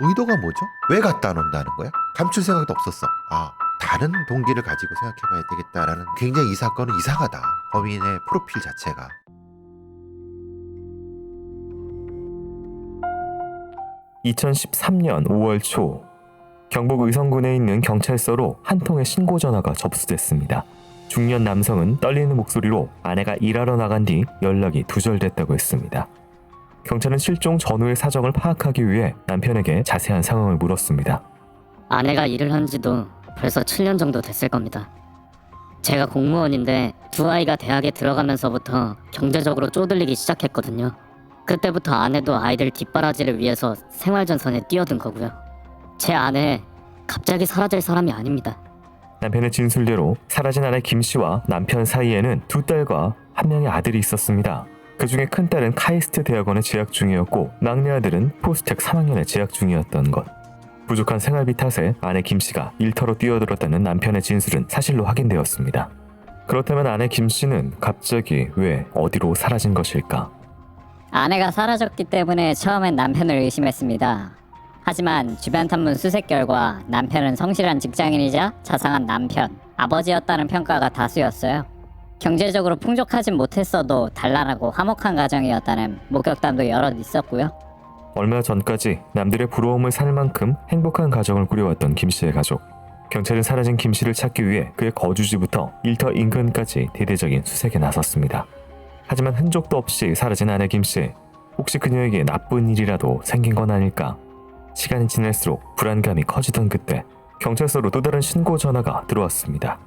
의도가 뭐죠? 왜 갖다 놓는다는 거야? 감출 생각도 없었어. 다른 동기를 가지고 생각해봐야 되겠다라는. 굉장히 이 사건은 이상하다. 범인의 프로필 자체가. (2013년 5월) 초 경북 의성군에 있는 경찰서로 한 통의 신고 전화가 접수됐습니다. 중년 남성은 떨리는 목소리로 아내가 일하러 나간 뒤 연락이 두절됐다고 했습니다. 경찰은 실종 전후의 사정을 파악하기 위해 남편에게 자세한 상황을 물었습니다. 아내가 일을 한 지도 벌써 7년 정도 됐을 겁니다. 제가 공무원인데 두 아이가 대학에 들어가면서부터 경제적으로 쪼들리기 시작했거든요. 그때부터 아내도 아이들 뒷바라지를 위해서 생활전선에 뛰어든 거고요. 제 아내 갑자기 사라질 사람이 아닙니다. 남편의 진술대로 사라진 아내 김 씨와 남편 사이에는 두 딸과 한 명의 아들이 있었습니다. 그중에 큰딸은 카이스트 대학원에 재학 중이었고 막내 아들은 포스텍 3학년에 재학 중이었던 것. 부족한 생활비 탓에 아내 김 씨가 일터로 뛰어들었다는 남편의 진술은 사실로 확인되었습니다. 그렇다면 아내 김 씨는 갑자기 왜 어디로 사라진 것일까? 아내가 사라졌기 때문에 처음엔 남편을 의심했습니다. 하지만 주변 탐문 수색 결과 남편은 성실한 직장인이자 자상한 남편, 아버지였다는 평가가 다수였어요. 경제적으로 풍족하진 못했어도 단란하고 화목한 가정이었다는 목격담도 여럿 있었고요. 얼마 전까지 남들의 부러움을 살 만큼 행복한 가정을 꾸려왔던 김 씨의 가족. 경찰은 사라진 김 씨를 찾기 위해 그의 거주지부터 일터 인근까지 대대적인 수색에 나섰습니다. 하지만 흔적도 없이 사라진 아내 김 씨. 혹시 그녀에게 나쁜 일이라도 생긴 건 아닐까? 시간이 지날수록 불안감이 커지던 그때 경찰서로 또 다른 신고 전화가 들어왔습니다.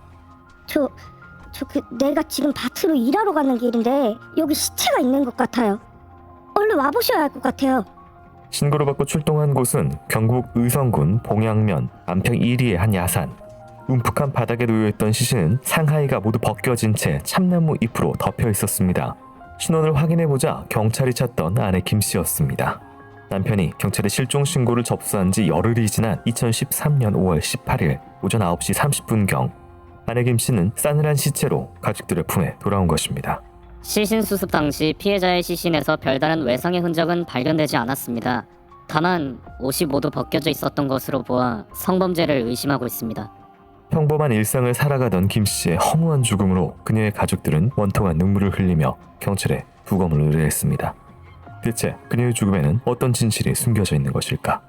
내가 지금 밭으로 일하러 가는 길인데 여기 시체가 있는 것 같아요. 얼른 와보셔야 할 것 같아요. 신고를 받고 출동한 곳은 경북 의성군 봉양면 안평 1리의 한 야산. 움푹한 바닥에 놓여있던 시신은 상하이가 모두 벗겨진 채 참나무 잎으로 덮여 있었습니다. 신원을 확인해보자 경찰이 찾던 아내 김 씨였습니다. 남편이 경찰에 실종 신고를 접수한 지 열흘이 지난 2013년 5월 18일 오전 9시 30분경 아내 김 씨는 싸늘한 시체로 가족들의 품에 돌아온 것입니다. 시신 수습 당시 피해자의 시신에서 별다른 외상의 흔적은 발견되지 않았습니다. 다만 옷이 모두 벗겨져 있었던 것으로 보아 성범죄를 의심하고 있습니다. 평범한 일상을 살아가던 김 씨의 허무한 죽음으로 그녀의 가족들은 원통한 눈물을 흘리며 경찰에 부검을 의뢰했습니다. 대체 그녀의 죽음에는 어떤 진실이 숨겨져 있는 것일까?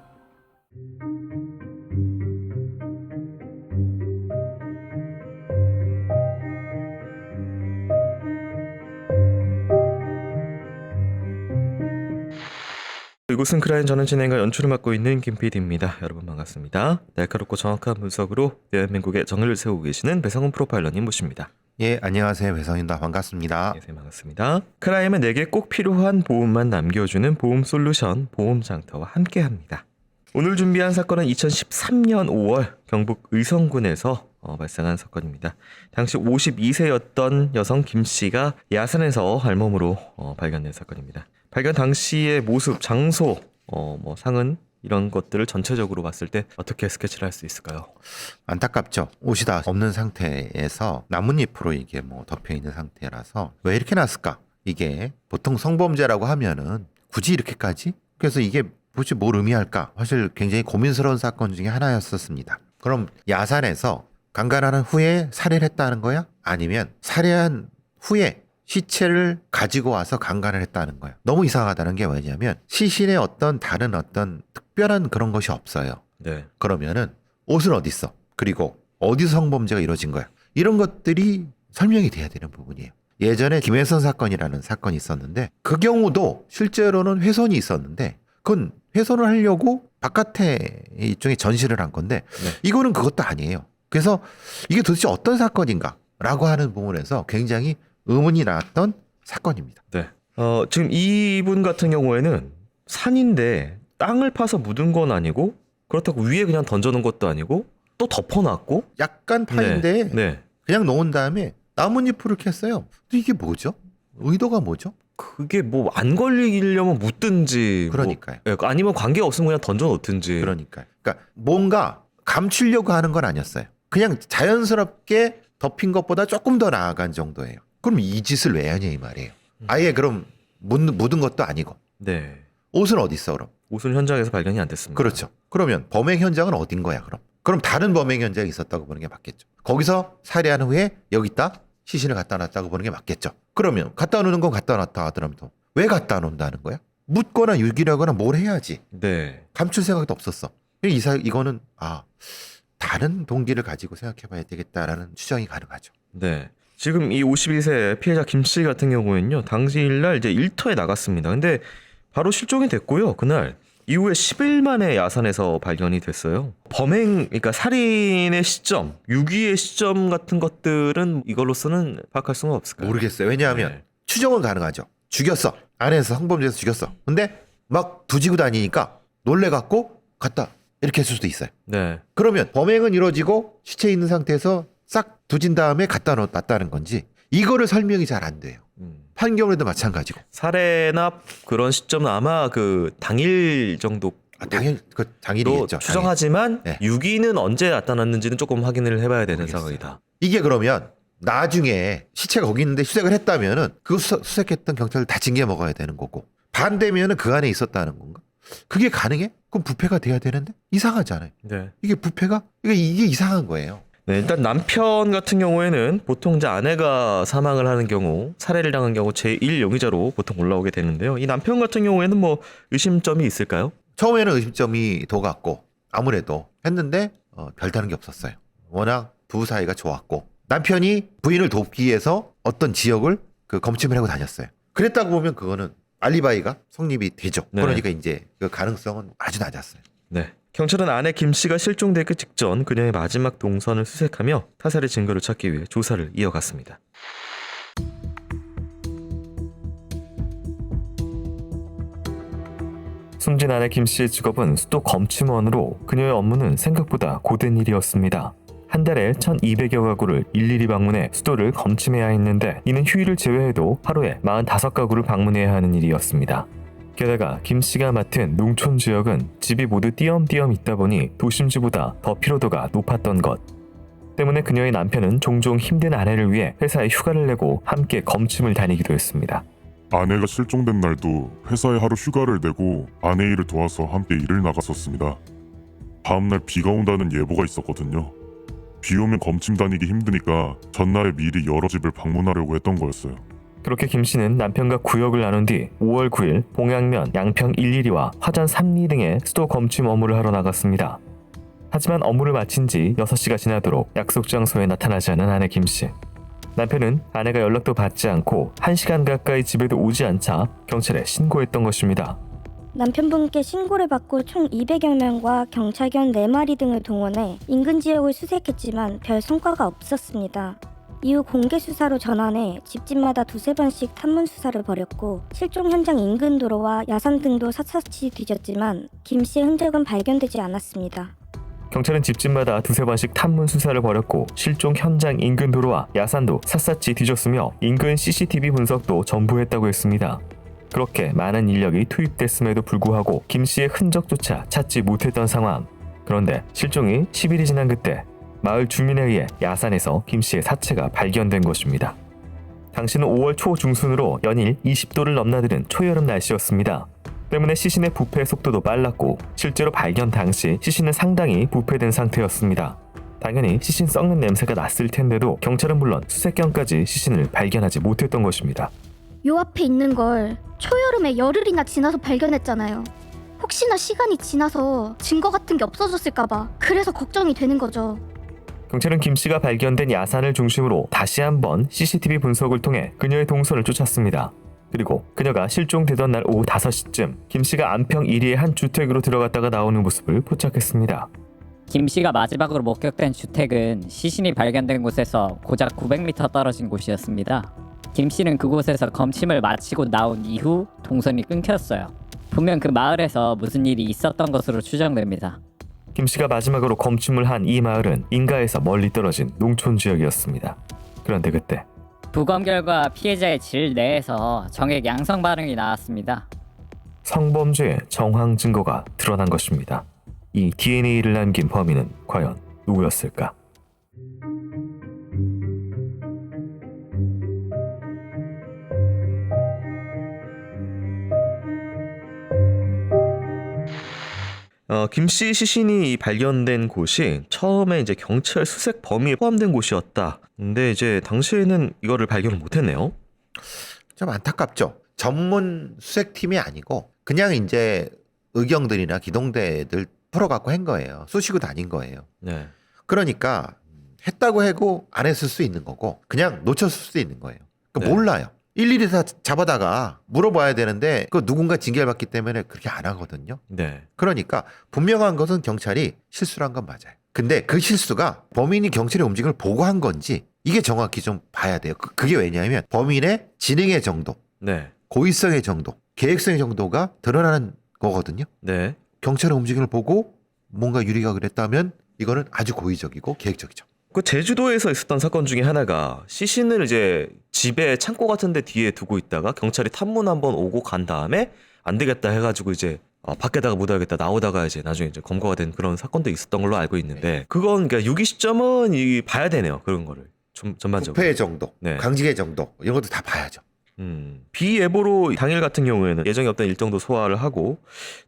이곳은 크라임, 저는 진행과 연출을 맡고 있는 김PD입니다. 여러분 반갑습니다. 날카롭고 정확한 분석으로 대한민국의 정의를 세우고 계시는 배상훈 프로파일러님 모십니다. 예, 안녕하세요. 배성입니다. 반갑습니다. 네, 반갑습니다. 크라임은 내게 꼭 필요한 보험만 남겨주는 보험 솔루션 보험장터와 함께합니다. 오늘 준비한 사건은 2013년 5월 경북 의성군에서 발생한 사건입니다. 당시 52세였던 여성 김 씨가 야산에서 알몸으로 발견된 사건입니다. 발견 당시의 모습, 장소, 상흔 이런 것들을 전체적으로 봤을 때 어떻게 스케치를 할 수 있을까요? 안타깝죠. 옷이 다 없는 상태에서 나뭇잎으로 이게 덮여 있는 상태라서 왜 이렇게 났을까? 이게 보통 성범죄라고 하면은 굳이 이렇게까지? 그래서 이게 도대체 뭘 의미할까? 사실 굉장히 고민스러운 사건 중에 하나였었습니다. 그럼 야산에서 강간한 후에 살해를 했다는 거야? 아니면 살해한 후에 시체를 가지고 와서 강간을 했다는 거야. 너무 이상하다는 게 뭐냐면 시신에 다른 특별한 그런 것이 없어요. 네. 그러면은 옷은 어디 있어? 그리고 어디서 성범죄가 이루어진 거야? 이런 것들이 설명이 돼야 되는 부분이에요. 예전에 김혜선 사건이라는 사건이 있었는데 그 경우도 실제로는 훼손이 있었는데 그건 훼손을 하려고 바깥에 일종의 전시를 한 건데 이거는 그것도 아니에요. 그래서 이게 도대체 어떤 사건인가? 라고 하는 부분에서 굉장히 의문이 나왔던 사건입니다. 네. 지금 이분 같은 경우에는 산인데 땅을 파서 묻은 건 아니고 그렇다고 위에 그냥 던져놓은 것도 아니고 또 덮어놨고 약간 파인데 네. 그냥 놓은 다음에 나뭇잎을 캤어요. 근데 이게 뭐죠? 의도가 뭐죠? 그게 뭐 안 걸리려면 묻든지 그러니까요. 아니면 관계 없으면 그냥 던져놓든지. 그러니까 뭔가 감추려고 하는 건 아니었어요. 그냥 자연스럽게 덮인 것보다 조금 더 나아간 정도예요. 그럼 이 짓을 왜 하냐 이 말이에요. 아예 그럼 묻은 것도 아니고. 네. 옷은 어디 있어 그럼? 옷은 현장에서 발견이 안 됐습니다. 그렇죠. 그러면 범행 현장은 어딘 거야, 그럼? 그럼 다른 범행 현장이 있었다고 보는 게 맞겠죠. 거기서 살해한 후에 여기 있다? 시신을 갖다 놨다고 보는 게 맞겠죠. 그러면 갖다 놓는 건 갖다 놨다 하더라도 왜 갖다 놓는다는 거야? 묻거나 유기하거나 뭘 해야지. 네. 감출 생각도 없었어. 이거는 다른 동기를 가지고 생각해봐야 되겠다라는 추정이 가능하죠. 네. 지금 이 51세 피해자 김 씨 같은 경우에는요, 당시일날 이제 일터에 나갔습니다. 근데 바로 실종이 됐고요. 그날 이후에 10일 만에 야산에서 발견이 됐어요. 그러니까 살인의 시점, 유기의 시점 같은 것들은 이걸로서는 파악할 수가 없을까요? 모르겠어요. 왜냐하면 네. 추정은 가능하죠. 죽였어. 안에서 성범죄에서 죽였어. 근데 막 두지고 다니니까 놀래갖고 갔다. 이렇게 했을 수도 있어요. 네. 그러면 범행은 이루어지고 시체 있는 상태에서 싹 두진 다음에 갖다 놨다는 건지 이거를 설명이 잘 안 돼요. 판결에도 마찬가지고. 살해나 그런 시점은 아마 그 당일 정도 당일이겠죠. 추정하지만 네. 유기는 언제 나타났는지는 조금 확인을 해봐야 되는 모르겠어요. 상황이다. 이게 그러면 나중에 시체가 거기 있는데 수색을 했다면은 그 수색했던 경찰을 다 징계 먹어야 되는 거고 반대면은 그 안에 있었다는 건가? 그게 가능해? 그럼 부패가 돼야 되는데 이상하잖아요. 네. 이게 부패가 이게 이상한 거예요. 네, 일단 남편 같은 경우에는 보통 이제 아내가 사망을 하는 경우, 살해를 당한 경우 제1 용의자로 보통 올라오게 되는데요. 이 남편 같은 경우에는 뭐 의심점이 있을까요? 처음에는 의심점이 더 갔고 아무래도 했는데 별다른 게 없었어요. 워낙 부부 사이가 좋았고 남편이 부인을 돕기 위해서 어떤 지역을 검침을 하고 다녔어요. 그랬다고 보면 그거는 알리바이가 성립이 되죠. 네. 그러니까 이제 그 가능성은 아주 낮았어요. 네. 경찰은 아내 김 씨가 실종되기 직전 그녀의 마지막 동선을 수색하며 타살의 증거를 찾기 위해 조사를 이어갔습니다. 숨진 아내 김 씨의 직업은 수도 검침원으로 그녀의 업무는 생각보다 고된 일이었습니다. 한 달에 1,200여 가구를 일일이 방문해 수도를 검침해야 했는데 이는 휴일을 제외해도 하루에 45가구를 방문해야 하는 일이었습니다. 게다가 김 씨가 맡은 농촌 지역은 집이 모두 띄엄띄엄 있다 보니 도심지보다 더 피로도가 높았던 것 때문에 그녀의 남편은 종종 힘든 아내를 위해 회사에 휴가를 내고 함께 검침을 다니기도 했습니다. 아내가 실종된 날도 회사에 하루 휴가를 내고 아내 일을 도와서 함께 일을 나갔었습니다. 다음날 비가 온다는 예보가 있었거든요. 비 오면 검침 다니기 힘드니까 전날에 미리 여러 집을 방문하려고 했던 거였어요. 그렇게 김 씨는 남편과 구역을 나눈 뒤 5월 9일 봉양면, 양평 1리와 화전 3리 등의 수도 검침 업무를 하러 나갔습니다. 하지만 업무를 마친 지 6시가 지나도록 약속 장소에 나타나지 않은 아내 김 씨. 남편은 아내가 연락도 받지 않고 1시간 가까이 집에도 오지 않자 경찰에 신고했던 것입니다. 남편분께 신고를 받고 총 200여 명과 경찰견 4마리 등을 동원해 인근 지역을 수색했지만 별 성과가 없었습니다. 이후 공개 수사로 전환해 집집마다 2-3번씩 탐문 수사를 벌였고 실종 현장 인근 도로와 야산 등도 샅샅이 뒤졌지만 김 씨의 흔적은 발견되지 않았습니다. 경찰은 집집마다 2-3번씩 탐문 수사를 벌였고 실종 현장 인근 도로와 야산도 샅샅이 뒤졌으며 인근 CCTV 분석도 전부 했다고 했습니다. 그렇게 많은 인력이 투입됐음에도 불구하고 김 씨의 흔적조차 찾지 못했던 상황. 그런데 실종이 10일이 지난 그때 마을 주민에 의해 야산에서 김 씨의 사체가 발견된 것입니다. 당시는 5월 초중순으로 연일 20도를 넘나드는 초여름 날씨였습니다. 때문에 시신의 부패 속도도 빨랐고 실제로 발견 당시 시신은 상당히 부패된 상태였습니다. 당연히 시신 썩는 냄새가 났을 텐데도 경찰은 물론 수색견까지 시신을 발견하지 못했던 것입니다. 요 앞에 있는 걸 초여름에 열흘이나 지나서 발견했잖아요. 혹시나 시간이 지나서 증거 같은 게 없어졌을까봐 그래서 걱정이 되는 거죠. 경찰은 김 씨가 발견된 야산을 중심으로 다시 한번 CCTV 분석을 통해 그녀의 동선을 쫓았습니다. 그리고 그녀가 실종되던 날 오후 5시쯤 김 씨가 안평 1리의 한 주택으로 들어갔다가 나오는 모습을 포착했습니다. 김 씨가 마지막으로 목격된 주택은 시신이 발견된 곳에서 고작 900m 떨어진 곳이었습니다. 김 씨는 그곳에서 검침을 마치고 나온 이후 동선이 끊겼어요. 분명 그 마을에서 무슨 일이 있었던 것으로 추정됩니다. 김 씨가 마지막으로 검침을 한 이 마을은 인가에서 멀리 떨어진 농촌 지역이었습니다. 그런데 그때 부검 결과 피해자의 질 내에서 정액 양성 반응이 나왔습니다. 성범죄의 정황 증거가 드러난 것입니다. 이 DNA를 남긴 범인은 과연 누구였을까? 김씨 시신이 발견된 곳이 처음에 이제 경찰 수색 범위에 포함된 곳이었다. 근데 이제 당시에는 이거를 발견을 못했네요. 좀 안타깝죠. 전문 수색팀이 아니고 그냥 이제 의경들이나 기동대들 풀어갖고 한 거예요. 쑤시고 다닌 거예요. 네. 그러니까 했다고 해고 안 했을 수 있는 거고 그냥 놓쳤을 수도 있는 거예요. 그러니까 네. 몰라요. 일일이 다 잡아다가 물어봐야 되는데 그 누군가 징계를 받기 때문에 그렇게 안 하거든요. 네. 그러니까 분명한 것은 경찰이 실수를 한 건 맞아요. 근데 그 실수가 범인이 경찰의 움직임을 보고한 건지 이게 정확히 좀 봐야 돼요. 그게 왜냐하면 범인의 지능의 정도, 네. 고의성의 정도, 계획성의 정도가 드러나는 거거든요. 네. 경찰의 움직임을 보고 뭔가 유리가 그랬다면 이거는 아주 고의적이고 계획적이죠. 그 제주도에서 있었던 사건 중에 하나가 시신을 이제 집에 창고 같은 데 뒤에 두고 있다가 경찰이 탐문 한번 오고 간 다음에 안 되겠다 해가지고 이제 밖에다가 묻어야겠다 나오다가 이제 나중에 이제 검거가 된 그런 사건도 있었던 걸로 알고 있는데 그건 그러니까 유기 시점은 봐야 되네요. 그런 거를 전반적으로. 부패의 정도, 네. 강직의 정도 이런 것도 다 봐야죠. 비예보로 당일 같은 경우에는 예정이 없던 일정도 소화를 하고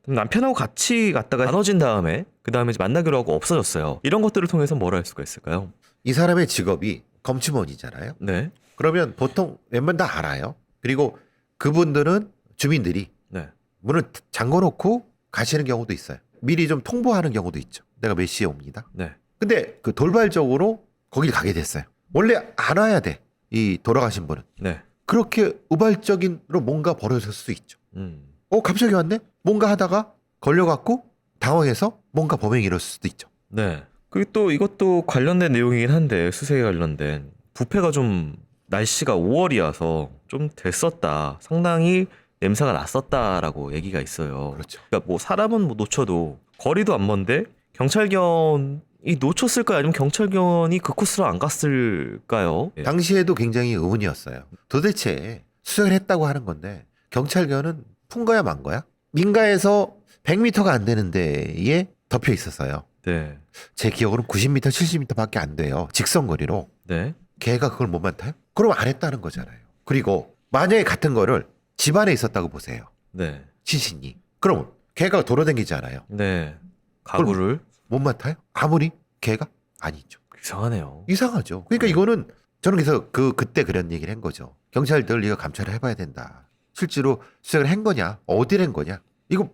남편하고 같이 갔다가 나눠진 다음에 그 다음에 만나기로 하고 없어졌어요. 이런 것들을 통해서 뭘 할 수가 있을까요? 이 사람의 직업이 검침원이잖아요. 네. 그러면 보통 웬만 다 알아요. 그리고 그분들은 주민들이 네. 문을 잠궈놓고 가시는 경우도 있어요. 미리 좀 통보하는 경우도 있죠. 내가 몇 시에 옵니다. 네. 근데 그 돌발적으로 거길 가게 됐어요. 원래 안 와야 돼. 이 돌아가신 분은. 네. 그렇게 우발적인로 뭔가 벌어졌을 수 있죠. 음. 갑자기 왔네? 뭔가 하다가 걸려갖고 당황해서 뭔가 범행이 일었을 수도 있죠. 네. 그리고 또 이것도 관련된 내용이긴 한데 수색에 관련된 부패가 좀 날씨가 5월이어서 좀 됐었다. 상당히 냄새가 났었다라고 얘기가 있어요. 그렇죠. 그러니까 뭐 사람은 뭐 놓쳐도 거리도 안 먼데 경찰견이 놓쳤을까요? 아니면 경찰견이 그 코스로 안 갔을까요? 예. 당시에도 굉장히 의문이었어요. 도대체 수색을 했다고 하는 건데 경찰견은 푼 거야 만 거야? 민가에서 100m가 안 되는 데에 덮여 있었어요. 네. 제 기억으로는 90m, 70m밖에 안 돼요. 직선거리로. 네. 걔가 그걸 못 맡아요? 그럼 안 했다는 거잖아요. 그리고 만약에 같은 거를 집안에 있었다고 보세요. 네. 시신이. 그럼 걔가 돌아다니잖아요. 네. 가구를 못 맡아요? 아무리 걔가? 아니죠. 이상하네요. 이상하죠. 그러니까 이거는 저는 그래서 그때 그런 얘기를 한 거죠. 경찰들 이거 감찰을 해봐야 된다. 실제로 수색을 한 거냐? 어디를 한 거냐? 이거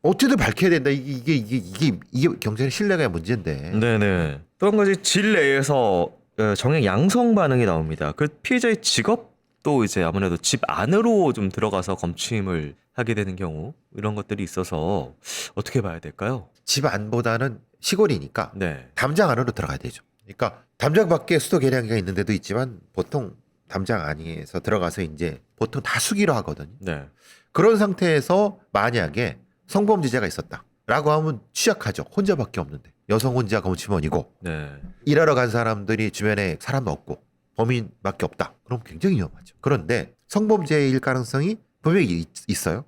어쨌든 밝혀야 된다. 이게 경찰의 신뢰가 문제인데. 네네. 또 한 가지 질 내에서 정액 양성 반응이 나옵니다. 그 피해자의 직업도 이제 아무래도 집 안으로 좀 들어가서 검침을 하게 되는 경우 이런 것들이 있어서 어떻게 봐야 될까요? 집 안보다는 시골이니까 네. 담장 안으로 들어가야 되죠. 그러니까 담장 밖에 수도 계량기가 있는 데도 있지만 보통 담장 안에서 들어가서 이제 보통 다 수기로 하거든요. 네. 그런 상태에서 만약에 성범죄자가 있었다라고 하면 취약하죠. 혼자밖에 없는데 여성 혼자 검침원이고 네. 일하러 간 사람들이 주변에 사람도 없고 범인밖에 없다. 그럼 굉장히 위험하죠. 그런데 성범죄일 가능성이 분명히 있어요.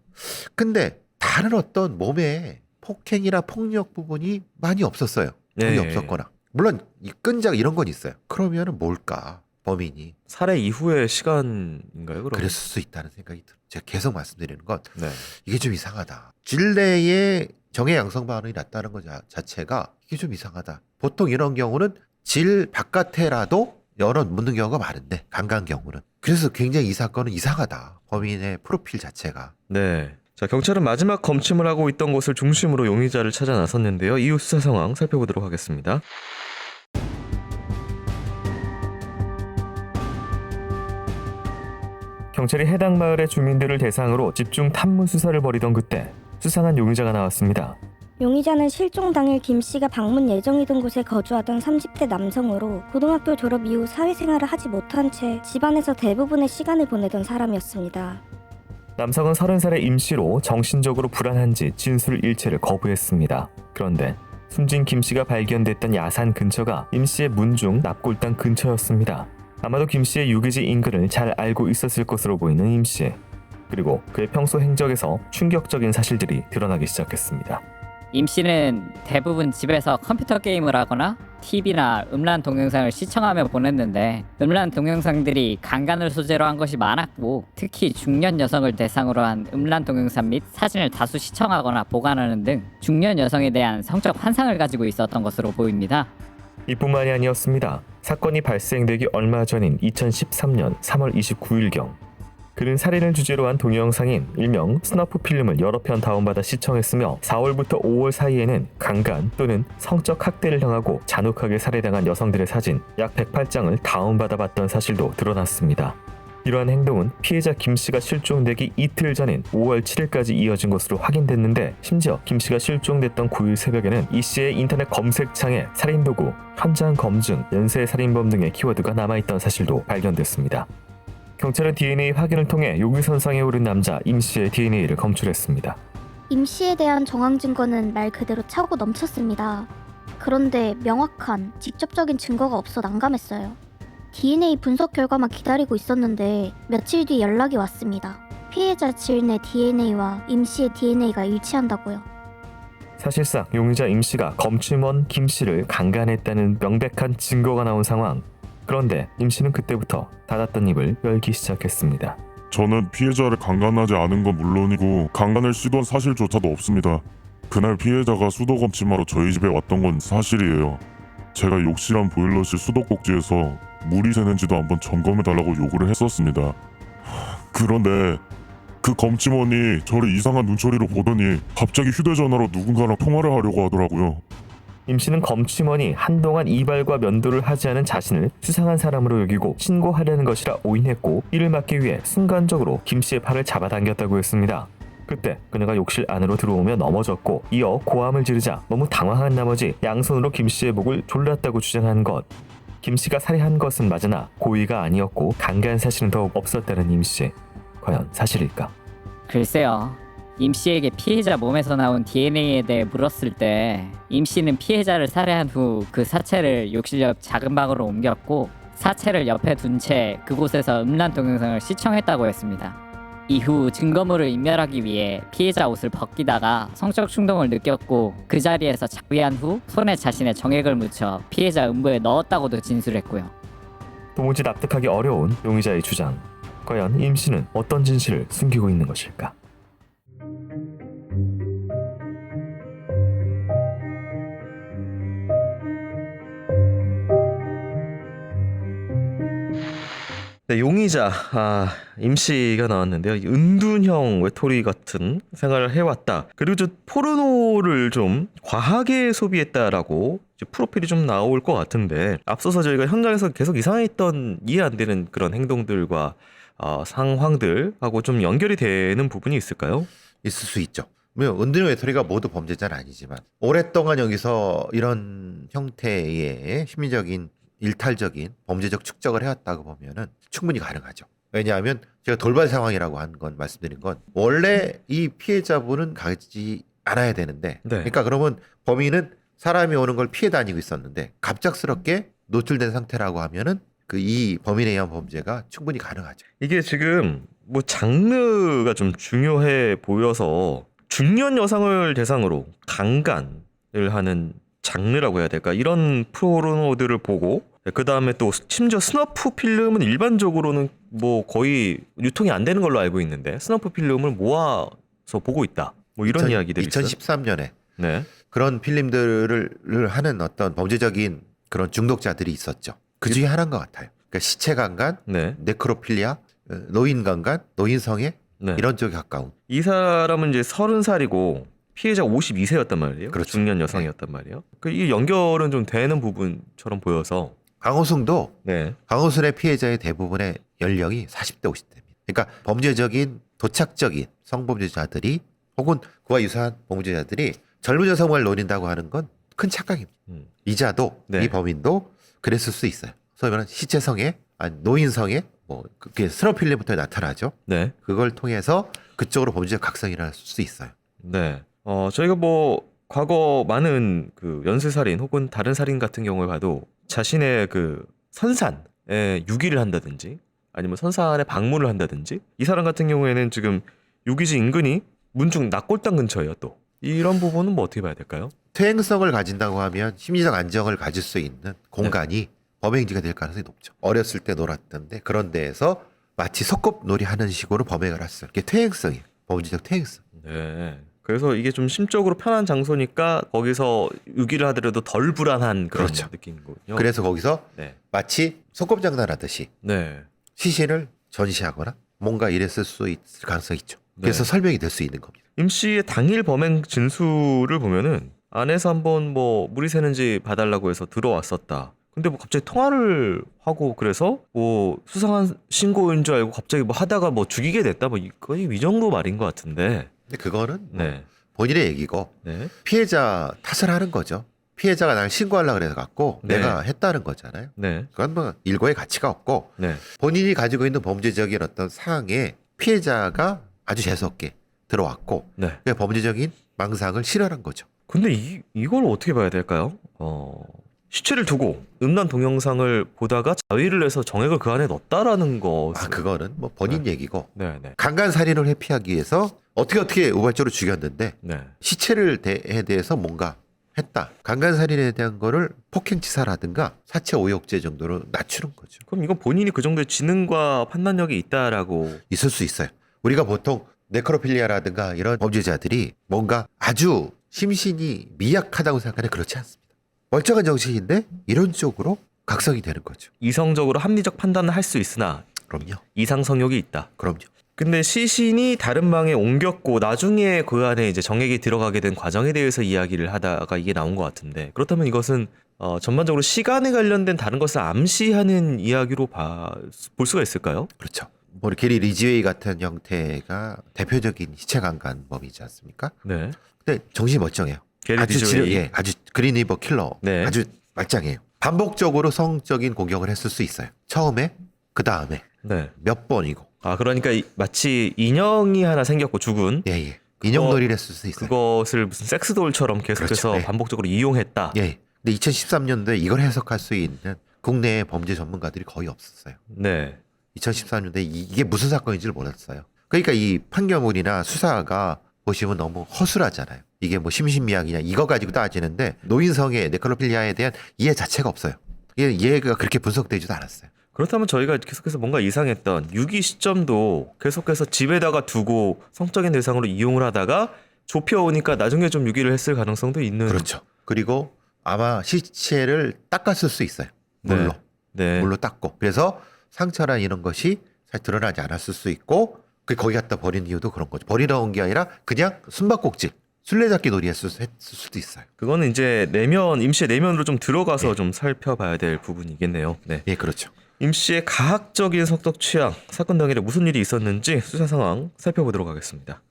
근데 다른 어떤 몸에 폭행이나 폭력 부분이 많이 없었어요. 거의 네. 없었거나. 물론 이 끈적 이런 건 있어요. 그러면은 뭘까? 범인이 살해 이후의 시간인가요? 그럼? 그랬을 수 있다는 생각이 들어요. 제가 계속 말씀드리는 건 네. 이게 좀 이상하다. 질내에 정의 양성 반응이 났다는 것 자체가 이게 좀 이상하다. 보통 이런 경우는 질 바깥에라도 연어 묻는 경우가 많은데 강간 경우는. 그래서 굉장히 이 사건은 이상하다. 범인의 프로필 자체가. 네. 자, 경찰은 마지막 검침을 하고 있던 곳을 중심으로 용의자를 찾아 나섰는데요. 이후 수사 상황 살펴보도록 하겠습니다. 경찰이 해당 마을의 주민들을 대상으로 집중 탐문 수사를 벌이던 그때 수상한 용의자가 나왔습니다. 용의자는 실종 당일 김 씨가 방문 예정이던 곳에 거주하던 30대 남성으로 고등학교 졸업 이후 사회생활을 하지 못한 채 집안에서 대부분의 시간을 보내던 사람이었습니다. 남성은 30살의 임 씨로 정신적으로 불안한지 진술 일체를 거부했습니다. 그런데 숨진 김 씨가 발견됐던 야산 근처가 임 씨의 문중 납골당 근처였습니다. 아마도 김 씨의 유기지 인근을 잘 알고 있었을 것으로 보이는 임 씨. 그리고 그의 평소 행적에서 충격적인 사실들이 드러나기 시작했습니다. 임 씨는 대부분 집에서 컴퓨터 게임을 하거나 TV나 음란 동영상을 시청하며 보냈는데 음란 동영상들이 강간을 소재로 한 것이 많았고 특히 중년 여성을 대상으로 한 음란 동영상 및 사진을 다수 시청하거나 보관하는 등 중년 여성에 대한 성적 환상을 가지고 있었던 것으로 보입니다. 이뿐만이 아니었습니다. 사건이 발생되기 얼마 전인 2013년 3월 29일경 그는 살인을 주제로 한 동영상인 일명 스너프 필름을 여러 편 다운받아 시청했으며 4월부터 5월 사이에는 강간 또는 성적 학대를 당하고 잔혹하게 살해당한 여성들의 사진 약 108장을 다운받아 봤던 사실도 드러났습니다. 이러한 행동은 피해자 김씨가 실종되기 이틀 전인 5월 7일까지 이어진 것으로 확인됐는데 심지어 김씨가 실종됐던 9일 새벽에는 이씨의 인터넷 검색창에 살인도구, 현장 검증, 연쇄 살인범 등의 키워드가 남아있던 사실도 발견됐습니다. 경찰은 DNA 확인을 통해 용의선상에 오른 남자 임씨의 DNA를 검출했습니다. 임씨에 대한 정황 증거는 말 그대로 차고 넘쳤습니다. 그런데 명확한, 직접적인 증거가 없어 난감했어요. DNA 분석 결과만 기다리고 있었는데 며칠 뒤 연락이 왔습니다. 피해자 지은의 DNA와 임씨의 DNA가 일치한다고요. 사실상 용의자 임씨가 검침원 김씨를 강간했다는 명백한 증거가 나온 상황. 그런데 임씨는 그때부터 닫았던 입을 열기 시작했습니다. 저는 피해자를 강간하지 않은 건 물론이고 강간을 시도한 사실조차도 없습니다. 그날 피해자가 수도 검침하러 저희 집에 왔던 건 사실이에요. 제가 욕실한 보일러실 수도꼭지에서 물이 새는지도 한번 점검해달라고 요구를 했었습니다. 그런데 그 검침원이 저를 이상한 눈초리로 보더니 갑자기 휴대전화로 누군가랑 통화를 하려고 하더라고요. 임씨는 검침원이 한동안 이발과 면도를 하지 않은 자신을 수상한 사람으로 여기고 신고하려는 것이라 오인했고 이를 막기 위해 순간적으로 김씨의 팔을 잡아당겼다고 했습니다. 그때 그녀가 욕실 안으로 들어오며 넘어졌고 이어 고함을 지르자 너무 당황한 나머지 양손으로 김씨의 목을 졸랐다고 주장한 것. 김씨가 살해한 것은 맞으나 고의가 아니었고 강간 사실은 더욱 없었다는 임씨. 과연 사실일까? 글쎄요. 임씨에게 피해자 몸에서 나온 DNA에 대해 물었을 때 임씨는 피해자를 살해한 후 그 사체를 욕실 옆 작은 방으로 옮겼고 사체를 옆에 둔 채 그곳에서 음란 동영상을 시청했다고 했습니다. 이후 증거물을 인멸하기 위해 피해자 옷을 벗기다가 성적 충동을 느꼈고 그 자리에서 자위한 후 손에 자신의 정액을 묻혀 피해자 음부에 넣었다고도 진술했고요. 도무지 납득하기 어려운 용의자의 주장. 과연 임씨는 어떤 진실을 숨기고 있는 것일까? 네, 용의자 임씨가 나왔는데요. 이 은둔형 외톨이 같은 생활을 해왔다. 그리고 저 포르노를 좀 과하게 소비했다라고 이제 프로필이 좀 나올 것 같은데 앞서서 저희가 현장에서 계속 이상했던 이해 안 되는 그런 행동들과 상황들하고 좀 연결이 되는 부분이 있을까요? 있을 수 있죠. 은둔형 외톨이가 모두 범죄자는 아니지만 오랫동안 여기서 이런 형태의 심리적인 일탈적인 범죄적 축적을 해왔다고 보면은 충분히 가능하죠. 왜냐하면 제가 돌발 상황이라고 한 건 말씀드린 건 원래 이 피해자분은 가지 않아야 되는데 네. 그러니까 그러면 범인은 사람이 오는 걸 피해 다니고 있었는데 갑작스럽게 노출된 상태라고 하면은 이 범인에 의한 범죄가 충분히 가능하죠. 이게 지금 뭐 장르가 좀 중요해 보여서 중년 여성을 대상으로 강간을 하는 장르라고 해야 될까? 이런 포르노들을 보고 그 다음에 또 심지어 스너프 필름은 일반적으로는 뭐 거의 유통이 안 되는 걸로 알고 있는데 스너프 필름을 모아서 보고 있다. 뭐 이런 이야기들이 있어요. 2013년에 네. 그런 필름들을 하는 어떤 범죄적인 그런 중독자들이 있었죠. 그 중에 하나인 것 같아요. 그러니까 시체 강간, 네. 네크로필리아, 노인 강간, 노인 성애 네. 이런 쪽에 가까운. 이 사람은 이제 30살이고 피해자가 52세였단 말이에요. 그렇죠. 중년 여성이었단 말이에요. 이 연결은 좀 되는 부분처럼 보여서 강호승도 네. 강호승의 피해자의 대부분의 연령이 40대 50대입니다. 그러니까 범죄적인 도착적인 성범죄자들이 혹은 그와 유사한 범죄자들이 젊은 여성을 노린다고 하는 건 큰 착각입니다. 이자도 네. 이 범인도 그랬을 수 있어요. 소위 말하는 시체 성애, 아니 노인 성애, 뭐 그게 스너필름부터 나타나죠. 네. 그걸 통해서 그쪽으로 범죄적 각성이 일어날 수 있어요. 네. 저희가 뭐 과거 많은 그 연쇄살인 혹은 다른 살인 같은 경우를 봐도 자신의 그 선산에 유기를 한다든지 아니면 선산에 방문을 한다든지 이 사람 같은 경우에는 지금 유기지 인근이 문중 낙골당 근처예요 또. 이런 부분은 뭐 어떻게 봐야 될까요? 퇴행성을 가진다고 하면 심리적 안정을 가질 수 있는 공간이 범행지가 될 가능성이 높죠. 어렸을 때 놀았던데 그런 데에서 마치 소꿉놀이 하는 식으로 범행을 했어요. 그게 퇴행성이에요. 범죄적 퇴행성. 네. 그래서 이게 좀 심적으로 편한 장소니까 거기서 유기를 하더라도 덜 불안한 그런 그렇죠. 느낌인 거군요. 그래서 거기서 네. 마치 소꿉장난하듯이 네. 시신을 전시하거나 뭔가 이랬을 수 있을 가능성이 있죠. 그래서 네. 설명이 될 수 있는 겁니다. 임 씨의 당일 범행 진술을 보면은 안에서 한번 뭐 물이 새는지 봐달라고 해서 들어왔었다. 근데 뭐 갑자기 통화를 하고 그래서 뭐 수상한 신고인 줄 알고 갑자기 뭐 하다가 뭐 죽이게 됐다. 뭐 거의 이 정도 말인 것 같은데. 근데 그거는 네. 본인의 얘기고 네. 피해자 탓을 하는 거죠. 피해자가 날 신고하려고 그래서 갖고 네. 내가 했다는 거잖아요. 네. 그건 뭐 일고의 가치가 없고 네. 본인이 가지고 있는 범죄적인 어떤 사항에 피해자가 아주 재수없게 들어왔고 네. 그 범죄적인 망상을 실현한 거죠. 근데 이걸 어떻게 봐야 될까요? 시체를 두고 음란 동영상을 보다가 자위를 해서 정액을 그 안에 넣었다라는 거. 그거는 뭐 본인 얘기고 네, 네. 강간 살인을 회피하기 위해서 어떻게 우발적으로 죽였는데 네. 시체를 대해서 뭔가 했다. 강간 살인에 대한 거를 폭행치사라든가 사체 오욕죄 정도로 낮추는 거죠. 그럼 이건 본인이 그 정도의 지능과 판단력이 있다라고. 있을 수 있어요. 우리가 보통 네크로필리아라든가 이런 범죄자들이 뭔가 아주 심신이 미약하다고 생각하는데 그렇지 않습니다. 멀쩡한 정신인데 이런 쪽으로 각성이 되는 거죠. 이성적으로 합리적 판단을 할 수 있으나 그럼요. 이상 성욕이 있다. 그럼요. 근데 시신이 다른 방에 옮겼고 나중에 그 안에 이제 정액이 들어가게 된 과정에 대해서 이야기를 하다가 이게 나온 것 같은데, 그렇다면 이것은 전반적으로 시간에 관련된 다른 것을 암시하는 이야기로 볼 수가 있을까요? 그렇죠. 뭐 게리 리지웨이 같은 형태가 대표적인 시체 강간범이지 않습니까? 네. 근데 정신이 멀쩡해요. 게리 아주 리지웨이. 아주 그린리버 킬러. 네. 아주 말짱해요. 반복적으로 성적인 공격을 했을 수 있어요. 처음에, 그 다음에 네. 몇 번이고. 그러니까 마치 인형이 하나 생겼고 죽은 예. 인형놀이를 했을 수 있어요. 그것을 무슨 섹스돌처럼 계속해서 그렇죠. 네. 반복적으로 이용했다. 예. 근데 2013년도에 이걸 해석할 수 있는 국내의 범죄 전문가들이 거의 없었어요. 네. 2014년도에 이게 무슨 사건인지를 몰랐어요. 그러니까 이 판결문이나 수사가 보시면 너무 허술하잖아요. 이게 뭐 심신미약이냐 이거 가지고 따지는데 노인성의 네크로필리아에 대한 이해 자체가 없어요. 이해가 그렇게 분석되지도 않았어요. 그렇다면 저희가 계속해서 뭔가 이상했던 유기 시점도 계속해서 집에다가 두고 성적인 대상으로 이용을 하다가 좁혀오니까 나중에 좀 유기를 했을 가능성도 있는. 그렇죠. 그리고 아마 시체를 닦았을 수 있어요. 물로. 네. 물로 닦고. 그래서 상처나 이런 것이 잘 드러나지 않았을 수 있고 거기 갖다 버린 이유도 그런 거죠. 버리러 온 게 아니라 그냥 숨바꼭질, 술래잡기 놀이 했을 수도 있어요. 그거는 이제 임씨의 내면으로 좀 들어가서 좀 살펴봐야 될 부분이겠네요. 네. 예, 그렇죠. 임씨의 가학적인 성적 취향, 사건 당일에 무슨 일이 있었는지 수사 상황 살펴보도록 하겠습니다.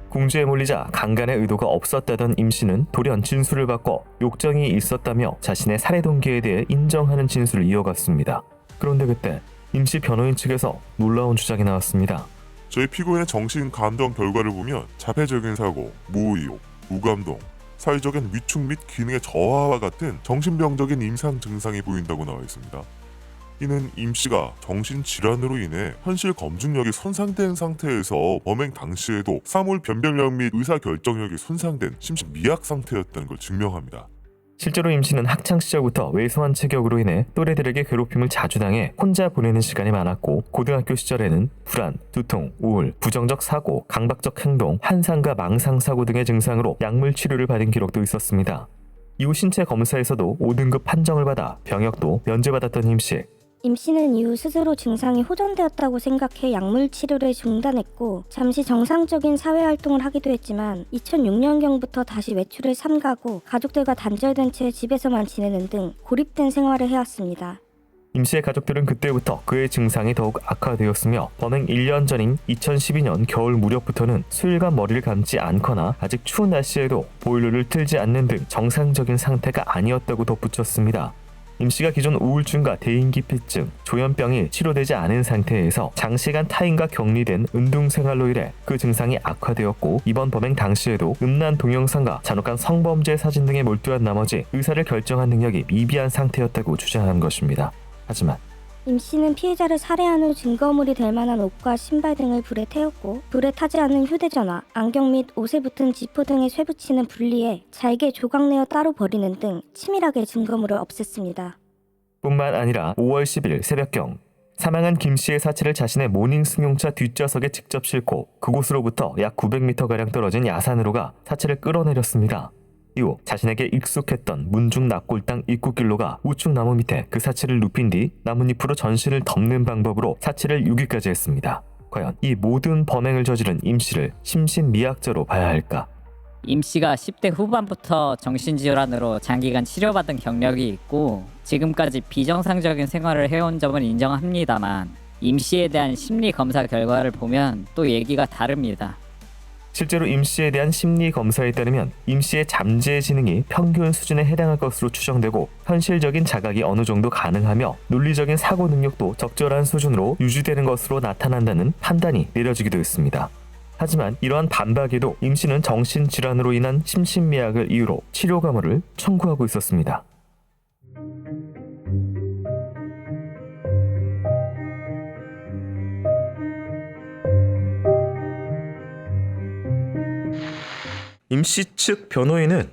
궁지에 몰리자 강간의 의도가 없었다던 임씨는 돌연 진술을 바꿔 욕정이 있었다며 자신의 살해 동기에 대해 인정하는 진술을 이어갔습니다. 그런데 그때 임씨 변호인 측에서 놀라운 주장이 나왔습니다. 저희 피고인의 정신 감정 결과를 보면 자폐적인 사고, 무의욕, 무감동, 사회적인 위축 및 기능의 저하와 같은 정신병적인 임상 증상이 보인다고 나와 있습니다. 이는 임씨가 정신질환으로 인해 현실 검증력이 손상된 상태에서 범행 당시에도 사물 변별력 및 의사결정력이 손상된 심신 미약 상태였다는 걸 증명합니다. 실제로 임씨는 학창시절부터 왜소한 체격으로 인해 또래들에게 괴롭힘을 자주 당해 혼자 보내는 시간이 많았고, 고등학교 시절에는 불안, 두통, 우울, 부정적 사고, 강박적 행동, 환상과 망상 사고 등의 증상으로 약물 치료를 받은 기록도 있었습니다. 이후 신체 검사에서도 5등급 판정을 받아 병역도 면제받았던 임씨. 임씨는 이후 스스로 증상이 호전되었다고 생각해 약물 치료를 중단했고 잠시 정상적인 사회활동을 하기도 했지만 2006년경부터 다시 외출을 삼가고 가족들과 단절된 채 집에서만 지내는 등 고립된 생활을 해왔습니다. 임씨의 가족들은 그때부터 그의 증상이 더욱 악화되었으며 범행 1년 전인 2012년 겨울 무렵부터는 수일간 머리를 감지 않거나 아직 추운 날씨에도 보일러를 틀지 않는 등 정상적인 상태가 아니었다고 덧붙였습니다. 임씨가 기존 우울증과 대인기피증, 조현병이 치료되지 않은 상태에서 장시간 타인과 격리된 은둔생활로 인해 그 증상이 악화되었고, 이번 범행 당시에도 음란 동영상과 잔혹한 성범죄 사진 등에 몰두한 나머지 의사를 결정한 능력이 미비한 상태였다고 주장한 것입니다. 하지만 임 씨는 피해자를 살해한 후 증거물이 될 만한 옷과 신발 등을 불에 태웠고 불에 타지 않은 휴대전화, 안경 및 옷에 붙은 지퍼 등에 쇠붙이는 분리해 잘게 조각내어 따로 버리는 등 치밀하게 증거물을 없앴습니다. 뿐만 아니라 5월 10일 새벽경 사망한 김 씨의 사체를 자신의 모닝 승용차 뒷좌석에 직접 싣고 그곳으로부터 약 900m가량 떨어진 야산으로 가 사체를 끌어내렸습니다. 이후 자신에게 익숙했던 문중 납골당 입구길로가 우측 나무 밑에 그 사체를 눕힌 뒤 나뭇잎으로 전신을 덮는 방법으로 사체를 유기까지 했습니다. 과연 이 모든 범행을 저지른 임 씨를 심신미약자로 봐야 할까? 임 씨가 10대 후반부터 정신질환으로 장기간 치료받은 경력이 있고 지금까지 비정상적인 생활을 해온 점은 인정합니다만 임 씨에 대한 심리 검사 결과를 보면 또 얘기가 다릅니다. 실제로 임 씨에 대한 심리 검사에 따르면 임 씨의 잠재 지능이 평균 수준에 해당할 것으로 추정되고 현실적인 자각이 어느 정도 가능하며 논리적인 사고 능력도 적절한 수준으로 유지되는 것으로 나타난다는 판단이 내려지기도 했습니다. 하지만 이러한 반박에도 임 씨는 정신질환으로 인한 심신미약을 이유로 치료 과모를 청구하고 있었습니다. 임씨 측 변호인은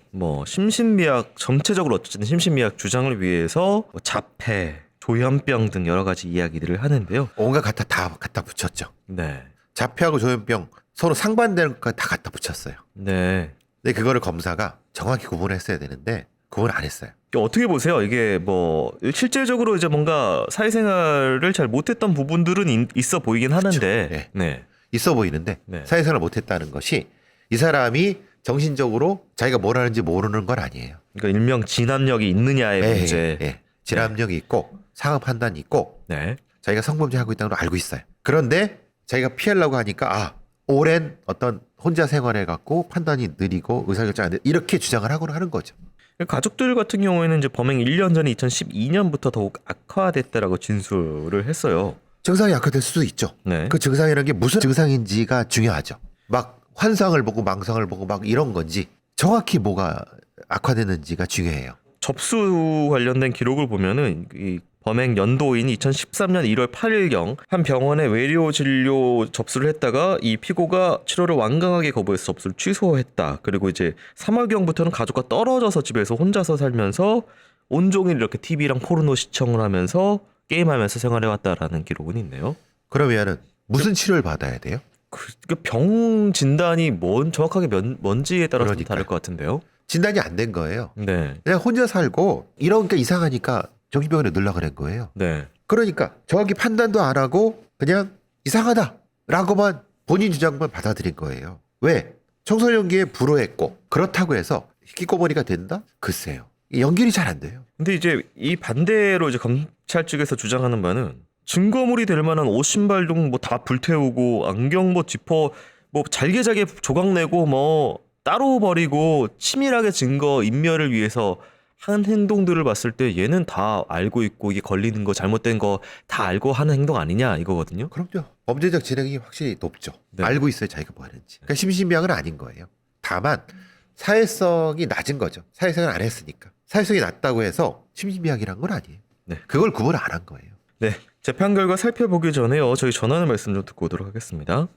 심신미약 전체적으로 어쨌든 심신미약 주장을 위해서 자폐, 조현병 등 여러 가지 이야기들을 하는데요. 온갖 다 갖다 붙였죠. 네, 자폐하고 조현병 서로 상반되는 것 다 갖다 붙였어요. 네. 근데 그거를 검사가 정확히 구분했어야 되는데 구분 안 했어요. 어떻게 보세요? 이게 실질적으로 이제 뭔가 사회생활을 잘 못했던 부분들은 있어 보이긴 하는데, 네. 네, 있어 보이는데 네. 사회생활을 못했다는 것이 이 사람이 정신적으로 자기가 뭘 하는지 모르는 건 아니에요. 그러니까 일명 진압력이 있느냐의 문제. 예. 진압력이 있고 상황 판단이 있고 네, 자기가 성범죄 하고 있다는 걸 알고 있어요. 그런데 자기가 피하려고 하니까 오랜 어떤 혼자 생활해 갖고 판단이 느리고 의사결정 안 돼 이렇게 주장을 하고는 하는 거죠. 가족들 같은 경우에는 이제 범행 1년 전에 2012년부터 더욱 악화됐다라고 진술을 했어요. 증상이 악화될 수도 있죠. 네. 그 증상이라는 게 무슨 증상인지가 중요하죠. 막 환상을 보고 망상을 보고 막 이런 건지 정확히 뭐가 악화됐는지가 중요해요. 접수 관련된 기록을 보면은 이 범행 연도인 2013년 1월 8일경 한 병원에 외료 진료 접수를 했다가 이 피고가 치료를 완강하게 거부해서 접수를 취소했다. 그리고 이제 3월경부터는 가족과 떨어져서 집에서 혼자서 살면서 온종일 이렇게 TV랑 포르노 시청을 하면서 게임하면서 생활해왔다라는 기록은 있네요. 그러면은 무슨 치료를 받아야 돼요? 그 병 진단이 정확하게 뭔지에 따라서 좀 그러니까요. 다를 것 같은데요. 진단이 안 된 거예요. 네, 그냥 혼자 살고 이러니까 이상하니까 정신병원에 넣으려고 그런 거예요. 네. 그러니까 정확히 판단도 안 하고 그냥 이상하다라고만 본인 주장만 받아들인 거예요. 왜? 청소년기에 불허했고 그렇다고 해서 희귀꼬머리가 된다? 글쎄요. 연결이 잘 안 돼요. 근데 이제 이 반대로 이제 검찰 측에서 주장하는 바는 증거물이 될 만한 옷, 신발 등 다 불태우고 안경 지퍼 잘게 조각 내고 따로 버리고 치밀하게 증거 인멸을 위해서 한 행동들을 봤을 때 얘는 다 알고 있고 이게 걸리는 거 잘못된 거 다 알고 하는 행동 아니냐 이거거든요. 그럼요. 범죄적 지능이 확실히 높죠. 네. 알고 있어요. 자기가 뭐 하는지. 그러니까 심신미약은 아닌 거예요. 다만 사회성이 낮은 거죠. 사회생활 안 했으니까. 사회성이 낮다고 해서 심신미약이란 건 아니에요. 네. 그걸 구분 안 한 거예요. 네, 재판 결과 살펴보기 전에요. 저희 전하는 말씀 좀 듣고 오도록 하겠습니다.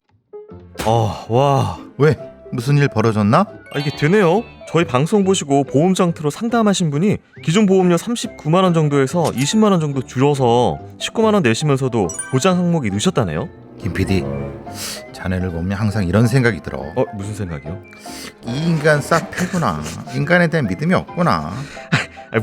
와, 왜? 무슨 일 벌어졌나? 이게 되네요. 저희 방송 보시고 보험 상태로 상담하신 분이 기존 보험료 39만 원 정도에서 20만 원 정도 줄여서 19만 원 내시면서도 보장 항목이 넣으셨다네요. 김 PD, 자네를 보면 항상 이런 생각이 들어. 무슨 생각이요? 이 인간 싹 패구나. 인간에 대한 믿음이 없구나.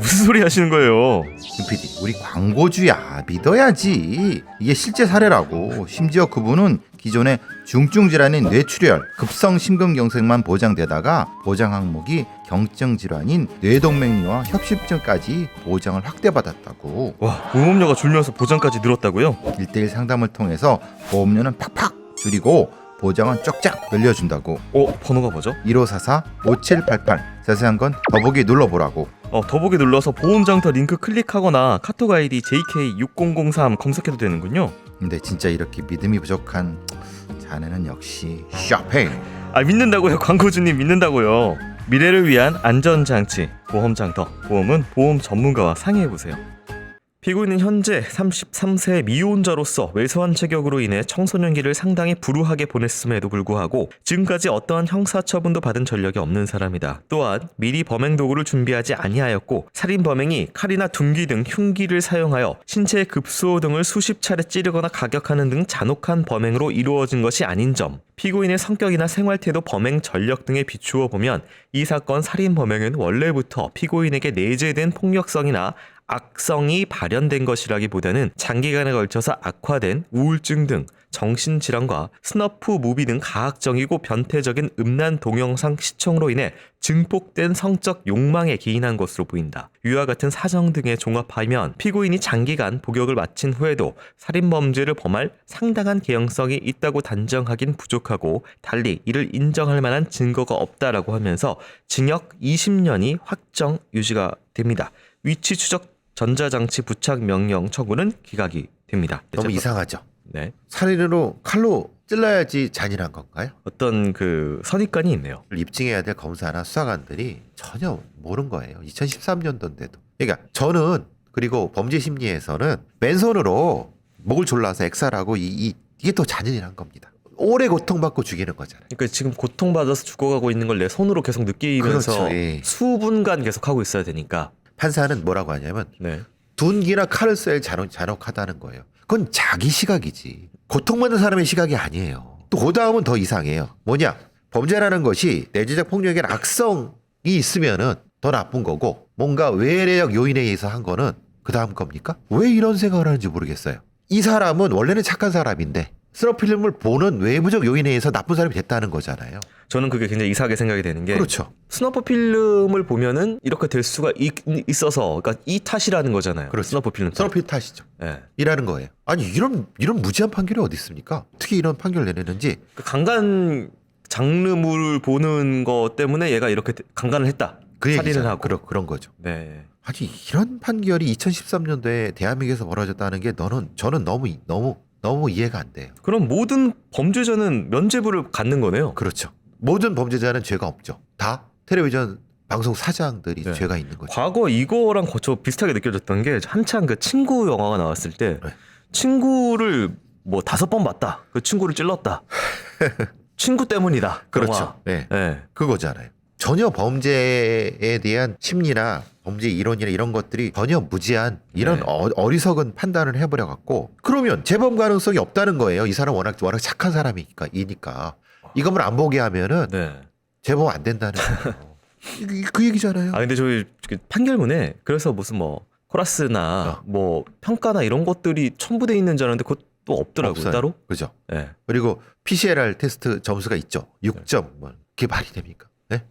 무슨 소리 하시는 거예요? 김 PD, 우리 광고주야. 믿어야지. 이게 실제 사례라고. 심지어 그분은 기존에 중증 질환인 뇌출혈, 급성 심근경색만 보장되다가 보장 항목이 경증 질환인 뇌동맥류와 협심증까지 보장을 확대받았다고. 와, 보험료가 줄면서 보장까지 늘었다고요? 1대1 상담을 통해서 보험료는 팍팍 줄이고 보장은 쫙쫙 늘려준다고. 번호가 뭐죠? 1544-5788. 자세한 건 더보기 눌러보라고. 더보기 눌러서 보험장터 링크 클릭하거나 카톡 아이디 JK6003 검색해도 되는군요. 근데 진짜 이렇게 믿음이 부족한 자네는 역시 쇼팽. 믿는다고요. 광고주님 믿는다고요. 미래를 위한 안전장치 보험장터. 보험은 보험 전문가와 상의해보세요. 피고인은 현재 33세 미혼자로서 왜소한 체격으로 인해 청소년기를 상당히 불우하게 보냈음에도 불구하고 지금까지 어떠한 형사처분도 받은 전력이 없는 사람이다. 또한 미리 범행 도구를 준비하지 아니하였고 살인 범행이 칼이나 둔기 등 흉기를 사용하여 신체의 급소 등을 수십 차례 찌르거나 가격하는 등 잔혹한 범행으로 이루어진 것이 아닌 점, 피고인의 성격이나 생활태도, 범행 전력 등에 비추어 보면 이 사건 살인 범행은 원래부터 피고인에게 내재된 폭력성이나 악성이 발현된 것이라기보다는 장기간에 걸쳐서 악화된 우울증 등 정신질환과 스너프 무비 등 가학적이고 변태적인 음란 동영상 시청으로 인해 증폭된 성적 욕망에 기인한 것으로 보인다. 위와 같은 사정 등에 종합하면 피고인이 장기간 복역을 마친 후에도 살인범죄를 범할 상당한 개연성이 있다고 단정하긴 부족하고 달리 이를 인정할 만한 증거가 없다라고 하면서 징역 20년이 확정 유지가 됩니다. 위치 추적 전자장치 부착 명령 처분은 기각이 됩니다. 너무 이상하죠. 네. 살인으로 칼로 찔러야지 잔인한 건가요? 어떤 그 선입관이 있네요. 입증해야 될 검사나 수사관들이 전혀 모르는 거예요. 2013년도인데도. 그러니까 저는 그리고 범죄 심리에서는 맨손으로 목을 졸라서 액살하고 이게 더 잔인한 겁니다. 오래 고통받고 죽이는 거잖아요. 그러니까 지금 고통받아서 죽어가고 있는 걸 내 손으로 계속 느끼면서 그렇죠. 예. 수분간 계속 하고 있어야 되니까. 판사는 뭐라고 하냐면 네. 둔기나 칼을 써야 잔혹하다는 거예요. 그건 자기 시각이지. 고통받는 사람의 시각이 아니에요. 또 그 다음은 더 이상해요. 뭐냐? 범죄라는 것이 내재적 폭력의 악성이 있으면은 더 나쁜 거고 뭔가 외래적 요인에 의해서 한 거는 그 다음 겁니까? 왜 이런 생각을 하는지 모르겠어요. 이 사람은 원래는 착한 사람인데 스너필름을 보는 외부적 요인에 의해서 나쁜 사람이 됐다는 거잖아요. 저는 그게 굉장히 이상하게 생각이 되는 게 그렇죠. 스너프 필름을 보면은 이렇게 될 수가 있어서 그러니까 이 탓이라는 거잖아요. 그렇죠. 스너프 필름 탓. 스너필 탓이죠. 네. 이라는 거예요. 아니 이런 무지한 판결이 어디 있습니까? 어떻게 이런 판결을 내내는지. 그 강간 장르물을 보는 것 때문에 얘가 이렇게 강간을 했다. 그 살인을 얘기잖아요. 하고. 그런 거죠. 네. 아니 이런 판결이 2013년도에 대한민국에서 벌어졌다는 게 저는 너무 이해가 안 돼요. 그럼 모든 범죄자는 면죄부를 갖는 거네요. 그렇죠. 모든 범죄자는 죄가 없죠. 다 텔레비전 방송 사장들이 네. 죄가 있는 거죠. 과거 이거랑 저 비슷하게 느껴졌던 게 한창 그 친구 영화가 나왔을 때 네. 친구를 뭐 5번 봤다. 그 친구를 찔렀다. 친구 때문이다. 그렇죠. 영화. 네. 네. 그거잖아요. 전혀 범죄에 대한 심리나 범죄 이론이나 이런 것들이 전혀 무지한 이런 네. 어리석은 판단을 해버려 갖고 그러면 재범 가능성이 없다는 거예요. 이 사람 워낙 착한 사람이니까. 이것만 안 보게 하면은 네. 재범 안 된다는 거예요. 그 얘기잖아요. 아 근데 저희 판결문에 그래서 무슨 뭐 코러스나 뭐 평가나 이런 것들이 첨부돼 있는 줄 알았는데 그것도 없더라고요. 없어요. 따로. 그죠. 네. 그리고 PCLR 테스트 점수가 있죠. 6점. 뭐 그게 말이 됩니까? 네?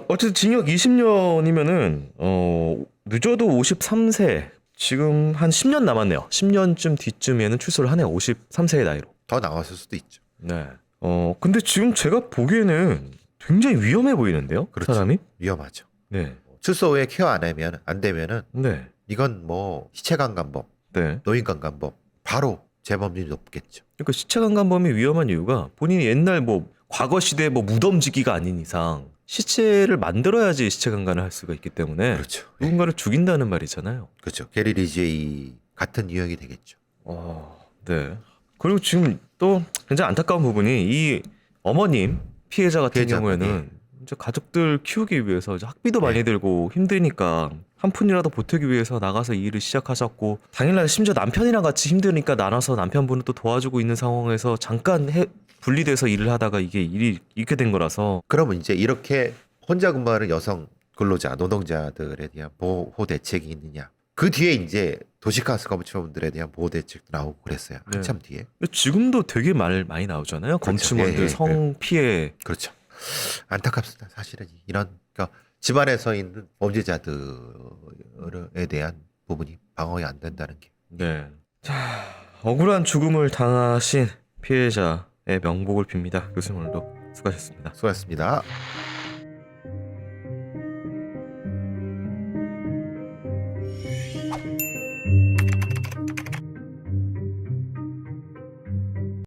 어쨌든 징역 20년이면은 늦어도 53세. 지금 한 10년 남았네요. 10년쯤 뒤쯤에는 출소를 하네요. 53세의 나이로. 더 나왔을 수도 있죠. 네. 근데 지금 제가 보기에는 굉장히 위험해 보이는데요. 그렇죠. 사람이? 위험하죠. 네. 출소 후에 케어 안 되면은 네. 이건 뭐 시체강간범, 네. 노인강간범 바로 재범률이 높겠죠. 그러니까 시체강간범이 위험한 이유가 본인이 옛날 뭐 과거 시대 뭐 무덤지기가 아닌 이상 시체를 만들어야지 시체강간을 할 수가 있기 때문에 그렇죠. 누군가를 죽인다는 말이잖아요. 그렇죠. 게리 리지의 같은 유형이 되겠죠. 네. 그리고 지금 또 굉장히 안타까운 부분이 이 어머님 피해자 같은 피해자, 경우에는 이제 가족들 키우기 위해서 이제 학비도 네. 많이 들고 힘드니까 한 푼이라도 보태기 위해서 나가서 이 일을 시작하셨고 당일날 심지어 남편이랑 같이 힘드니까 나눠서 남편분은 또 도와주고 있는 상황에서 잠깐 분리돼서 일을 하다가 이게 일이 이렇게 된 거라서 그러면 이제 이렇게 혼자 근무하는 여성 근로자, 노동자들에 대한 보호 대책이 있느냐? 그 뒤에 이제 도시가스 검침원들에 대한 보호 대책도 나오고 그랬어요. 한참 뒤에. 근데 지금도 되게 말 많이 나오잖아요. 검침원들 예, 예, 성 피해. 그렇죠. 안타깝습니다. 사실은 이런 그러니까 집안에서 있는 범죄자들에 대한 부분이 방어가 안 된다는 게. 네. 자, 억울한 죽음을 당하신 피해자의 명복을 빕니다. 교수님 오늘도 수고하셨습니다. 수고하셨습니다.